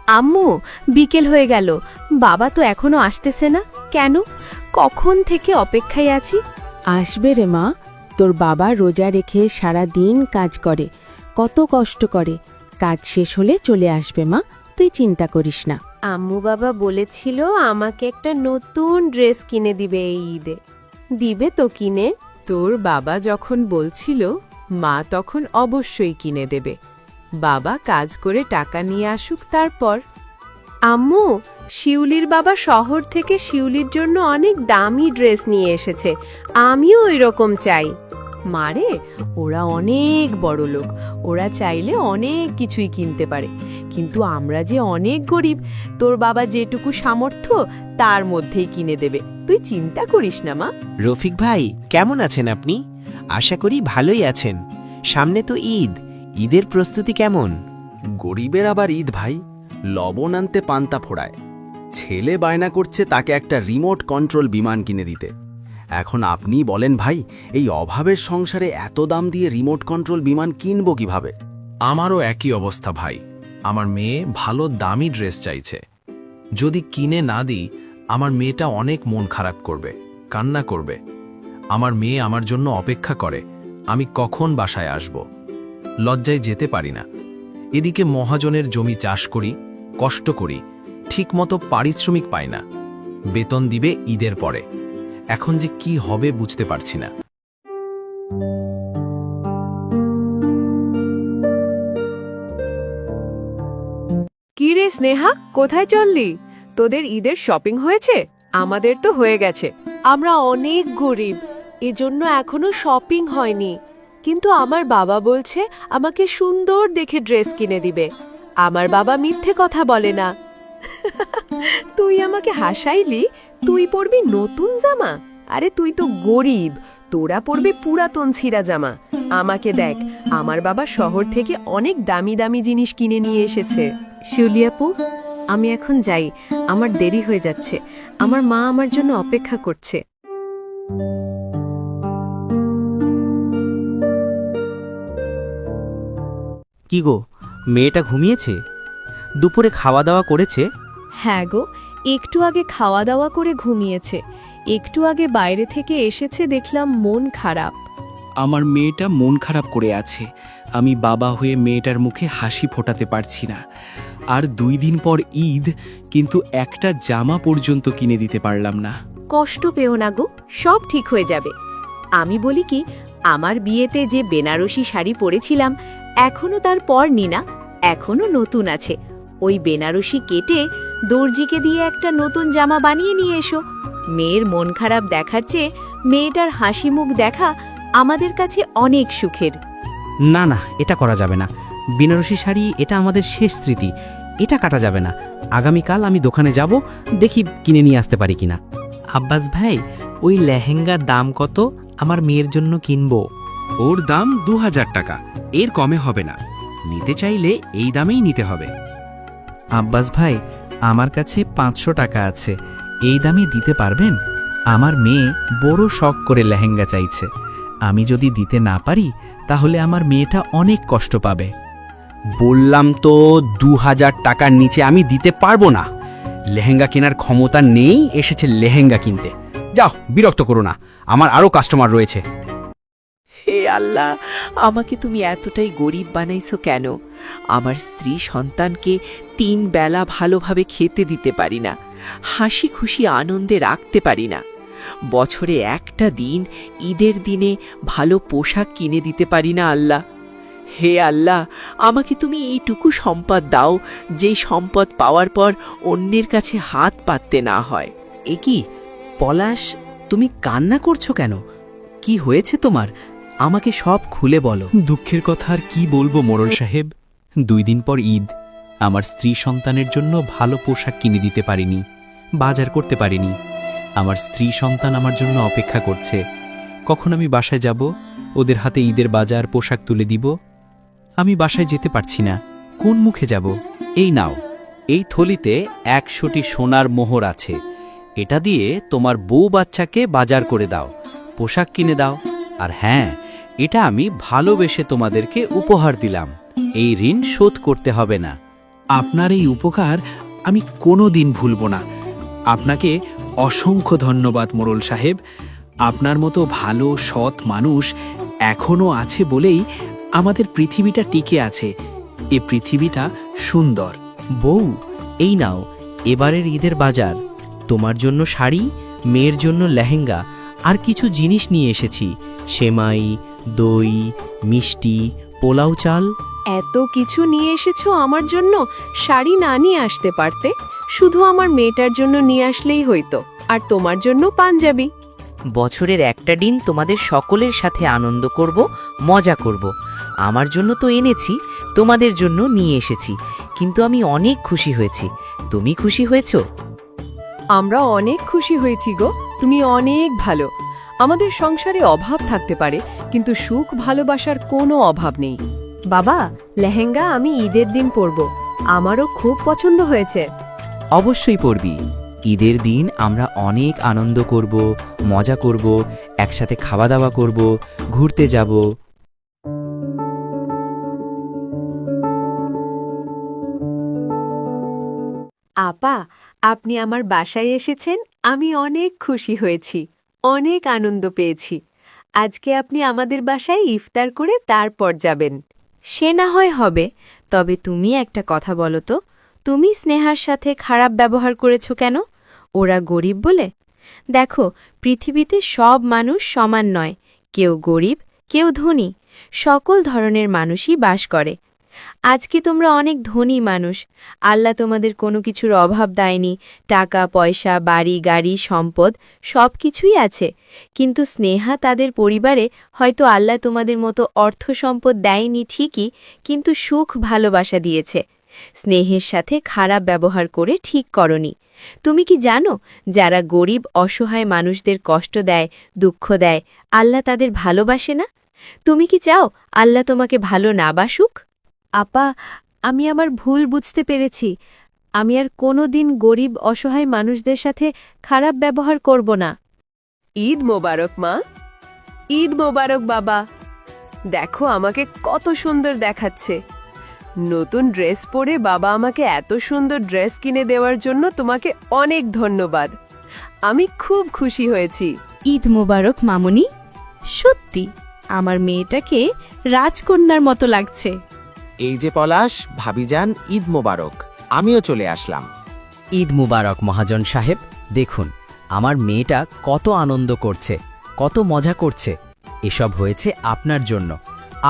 আম্মু, বিকেল হয়ে গেল, বাবা তো এখনো আসতেছে না কেন? কখন থেকে অপেক্ষায় আছি। আসবে রে মা, তোর বাবা রোজা রেখে সারা দিন কাজ করে, কত কষ্ট করে। কাজ শেষ হলে চলে আসবে মা, তুই চিন্তা করিস না। আম্মু বাবা বলেছিল আমাকে একটা নতুন ড্রেস কিনে দিবে এই ঈদে। দিবে তো কিনে? তোর বাবা যখন বলছিল, মা তখন অবশ্যই কিনে দেবে। বাবা কাজ করে টাকা নিয়ে আসুক তারপর। আম্মু, শিউলির বাবা শহর থেকে শিউলির জন্য অনেক দামি ড্রেস নিয়ে এসেছে, আমিও ওই রকম চাই। মারে, ওরা অনেক বড় লোক, ওরা চাইলে অনেক কিছুই কিনতে পারে, কিন্তু আমরা যে অনেক গরিব, তোর বাবা যেটুকু সামর্থ্য তার মধ্যেই কিনে দেবে, তুই চিন্তা করিস না মা। রফিক ভাই, কেমন আছেন আপনি? আশা করি ভালোই আছেন। সামনে তো ঈদ, ঈদের প্রস্তুতি কেমন? গরিবের আবার ঈদ ভাই, লবণ আনতে পান্তা ফোড়ায়। ছেলে বায়না করছে তাকে একটা রিমোট কন্ট্রোল বিমান কিনে দিতে। এখন আপনি বলেন ভাই, এই অভাবের সংসারে এত দাম দিয়ে রিমোট কন্ট্রোল বিমান কিনব কিভাবে? আমারও একই অবস্থা ভাই। আমার মেয়ে ভালো দামি ড্রেস চাইছে। যদি কিনে না দিই, আমার মেয়েটা অনেক মন খারাপ করবে, কান্না করবে। আমার মেয়ে আমার জন্য অপেক্ষা করে, আমি কখন বাসায় আসব। লজ্জায় যেতে পারি না। এদিকে মহাজনের জমি চাষ করি, কষ্ট করি, ঠিকমতো পারিশ্রমিক পাই না। বেতন দিবে ঈদের পরে। এখন যে কি হবে বুঝতে পারছি না। কি রে স্নেহা, কোথায় চললি? তোদের ঈদের শপিং হয়েছে? আমাদের তো হয়ে গেছে। আমরা অনেক গরিব, এজন্য এখনো শপিং হয়নি। কিন্তু আমার বাবা বলছে আমাকে সুন্দর দেখে ড্রেস কিনে দিবে। আমার বাবা মিথ্যে কথা বলে না। তুই আমাকে হাসাইলি? তুই পরবি নতুন জামা? আরে তুই তো গরিব, তোরা পরবি পুরাতন ছিঁড়া জামা। আমাকে দেখ, আমার বাবা শহর থেকে অনেক দামি দামি জিনিস কিনে নিয়ে এসেছে। শিউলি আপু, আমি এখন যাই, আমার দেরি হয়ে যাচ্ছে। আমার মা আমার জন্য অপেক্ষা করছে। কি গো, মেয়েটা ঘুমিয়েছে? দুপুরে খাওয়া দাওয়া করেছে? হ্যাঁ গো, একটু আগে খাওয়া দাওয়া করে ঘুমিয়েছে। একটু আগে বাইরে থেকে এসেছে, দেখলাম মন খারাপ। আমার মেয়েটা মন খারাপ করে আছে। আমি বাবা হয়ে মেয়েটার মুখে হাসি ফোটাতে পারছি না। আর 2 দিন পর ঈদ, কিন্তু একটা জামা পর্যন্ত কিনে দিতে পারলাম না। কষ্ট পেও না গো, সব ঠিক হয়ে যাবে। আমি বলি কি, আমার বিয়েতে যে বেনারসি শাড়ি পরেছিলাম, এখনো তার পরনি না, এখনো নতুন আছে। ওই বেনারসি কেটে দর্জিকে দিয়ে একটা নতুন জামা বানিয়ে নিয়ে এসো। মেয়ের মন খারাপ দেখার চেয়ে মেয়েটার হাসি মুখ দেখা আমাদের কাছে অনেক সুখের। না না, এটা করা যাবে না। বেনারসি শাড়ি, এটা আমাদের শেষ স্মৃতি, এটা কাটা যাবে না। আগামীকাল আমি দোকানে যাব, দেখি কিনে নিয়ে আসতে পারি কিনা। আব্বাস ভাই, ওই লেহেঙ্গার দাম কত? আমার মেয়ের জন্য কিনবো। ওর দাম 2000 টাকা, এর কমে হবে না। নিতে চাইলে এই দামেই নিতে হবে। আব্বাস ভাই, আমার কাছে 500 টাকা আছে, এই দামে দিতে পারবেন? আমার মেয়ে বড় শখ করে লেহেঙ্গা চাইছে। আমি যদি দিতে না পারি, তাহলে আমার মেয়েটা অনেক কষ্ট পাবে। বললাম তো 2000 টাকার নিচে আমি দিতে পারবো না। লেহেঙ্গা কেনার ক্ষমতা নেই, এসেছে লেহেঙ্গা কিনতে। যাও, বিরক্ত করো না, আমার আরও কাস্টমার রয়েছে। হে আল্লাহ, আমাকে তুমি এতটাই গরিব বানাইছো কেন? আমার স্ত্রী সন্তানকে 3 বেলা ভালোভাবে খেতে দিতে পারি না, হাসি খুশি আনন্দে রাখতে পারি না। বছরে একটা দিন, ঈদের দিনে ভালো পোশাক কিনে দিতে পারি না আল্লাহ। হে আল্লাহ, আমাকে তুমি এইটুকু সম্পদ দাও, যেই সম্পদ পাওয়ার পর অন্যের কাছে হাত পাততে না হয়। এ কি পলাশ, তুমি কান্না করছো কেন? কি হয়েছে তোমার? আমাকে সব খুলে বলো। দুঃখের কথা আর কি বলবো মোড়ল সাহেব। 2 দিন পর ঈদ, আমার স্ত্রী সন্তানের জন্য ভালো পোশাক কিনে দিতে পারিনি, বাজার করতে পারিনি। আমার স্ত্রী সন্তান আমার জন্য অপেক্ষা করছে। কখন আমি বাসায় যাব, ওদের হাতে ঈদের বাজার পোশাক তুলে দিব? আমি বাসায় যেতে পারছি না, কোন মুখে যাব? এই নাও, এই থলিতে 100টি সোনার মোহর আছে। এটা দিয়ে তোমার বউ বাচ্চাকে বাজার করে দাও, পোশাক কিনে দাও। আর হ্যাঁ, এটা আমি ভালোবেসে তোমাদেরকে উপহার দিলাম, এই ঋণ শোধ করতে হবে না। আপনার এই উপকার আমি কোনো দিন ভুলব না। আপনাকে অসংখ্য ধন্যবাদ মোড়ল সাহেব। আপনার মতো ভালো সৎ মানুষ এখনও আছে বলেই আমাদের পৃথিবীটা টিকে আছে। এ পৃথিবীটা সুন্দর। বউ, এই নাও এবারের ঈদের বাজার। তোমার জন্য শাড়ি, মেয়ের জন্য লেহেঙ্গা আর কিছু জিনিস নিয়ে এসেছি। সেমাই, দই, মিষ্টি, পোলাও চাল। এত কিছু নিয়ে এসেছো আমার জন্য, শাড়ি না নিয়ে আসতে পারতে? শুধু আমার মেয়েটার জন্য নিয়ে আসলেই হইতো, আর তোমার জন্য পাঞ্জাবি। বছরের একটা দিন তোমাদের সকলের সাথে আনন্দ করব, মজা করব। আমার জন্য তো এনেছি, তোমাদের জন্য নিয়ে এসেছি, কিন্তু আমি অনেক খুশি হয়েছি। তুমি খুশি হয়েছো? আমরা অনেক খুশি হয়েছি গো, তুমি অনেক ভালো। আমাদের সংসারে অভাব থাকতে পারে, কিন্তু সুখ ভালোবাসার কোনো অভাব নেই। বাবা, লেহেঙ্গা আমি ঈদের দিন পরব, আমারও খুব পছন্দ হয়েছে। অবশ্যই পড়বি। ঈদের দিন আমরা অনেক আনন্দ করব, মজা করব, একসাথে খাওয়া দাওয়া করব, ঘুরতে যাব। আপা, আপনি আমার বাসায় এসেছেন, আমি অনেক খুশি হয়েছি, অনেক আনন্দ পেয়েছি। আজকে আপনি আমাদের বাসায় ইফতার করে তারপর যাবেন। সে না হয় হবে, তবে তুমি একটা কথা বলো তো, তুমি স্নেহার সাথে খারাপ ব্যবহার করেছো কেন? ওরা গরিব বলে? দেখো, পৃথিবীতে সব মানুষ সমান নয়, কেউ গরিব, কেউ ধনী, সকল ধরনের মানুষই বাস করে। আজকে তোমরা অনেক ধনী মানুষ, আল্লাহ তোমাদের কোনো কিছুর অভাব দেয়নি, টাকা পয়সা, বাড়ি গাড়ি, সম্পদ সব কিছুই আছে। কিন্তু স্নেহা তাদের পরিবারে হয়তো আল্লাহ তোমাদের মতো অর্থ সম্পদ দেয়নি ঠিকই, কিন্তু সুখ ভালোবাসা দিয়েছে। স্নেহের সাথে খারাপ ব্যবহার করে ঠিক করনি। তুমি কি জানো, যারা গরিব অসহায় মানুষদের কষ্ট দেয়, দুঃখ দেয়, আল্লাহ তাদের ভালোবাসে না? তুমি কি চাও আল্লাহ তোমাকে ভালো না বাসুক? আপা, আমি আমার ভুল বুঝতে পেরেছি। আমি আর কোনো দিন গরিব অসহায় মানুষদের সাথে খারাপ ব্যবহার করব না। ঈদ মোবারক মা। ঈদ মোবারক বাবা। দেখো আমাকে কত সুন্দর দেখাচ্ছে। নতুন ড্রেস পরে বাবা আমাকে এত সুন্দর ড্রেস কিনে দেওয়ার জন্য তোমাকে অনেক ধন্যবাদ। আমি খুব খুশি হয়েছি। ঈদ মোবারক মামুনি। সত্যি আমার মেয়েটাকে রাজকন্যার মতো লাগছে। এই যে পলাশ, ভাবিজান, ঈদ মোবারক। আমিও চলে আসলাম। ঈদ মুবারক মহাজন সাহেব। দেখুন আমার মেয়েটা কত আনন্দ করছে, কত মজা করছে। এসব হয়েছে আপনার জন্য।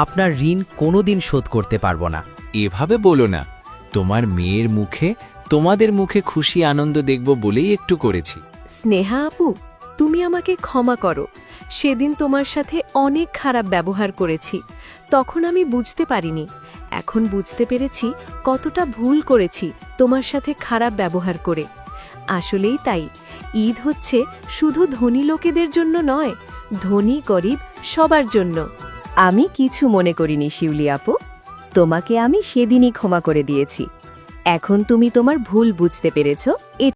আপনার ঋণ কোনোদিন শোধ করতে পারবো না। এভাবে বলো না, তোমার মেয়ের মুখে, তোমাদের মুখে খুশি আনন্দ দেখব বলেই একটু করেছি। স্নেহা আপু, তুমি আমাকে ক্ষমা করো। সেদিন তোমার সাথে অনেক খারাপ ব্যবহার করেছি, তখন আমি বুঝতে পারিনি। এখন বুঝতে পেরেছি কতটা ভুল করেছি তোমার সাথে খারাপ ব্যবহার করে। আসলেই তাই, ঈদ হচ্ছে শুধু ধনী লোকেদের জন্য নয়, ধনী গরিব সবার জন্য। আমি কিছু মনে করিনি শিউলি আপু, তোমাকে আমি সেদিনই ক্ষমা করে দিয়েছি। এখন তুমি তোমার ভুল বুঝতে পেরেছ।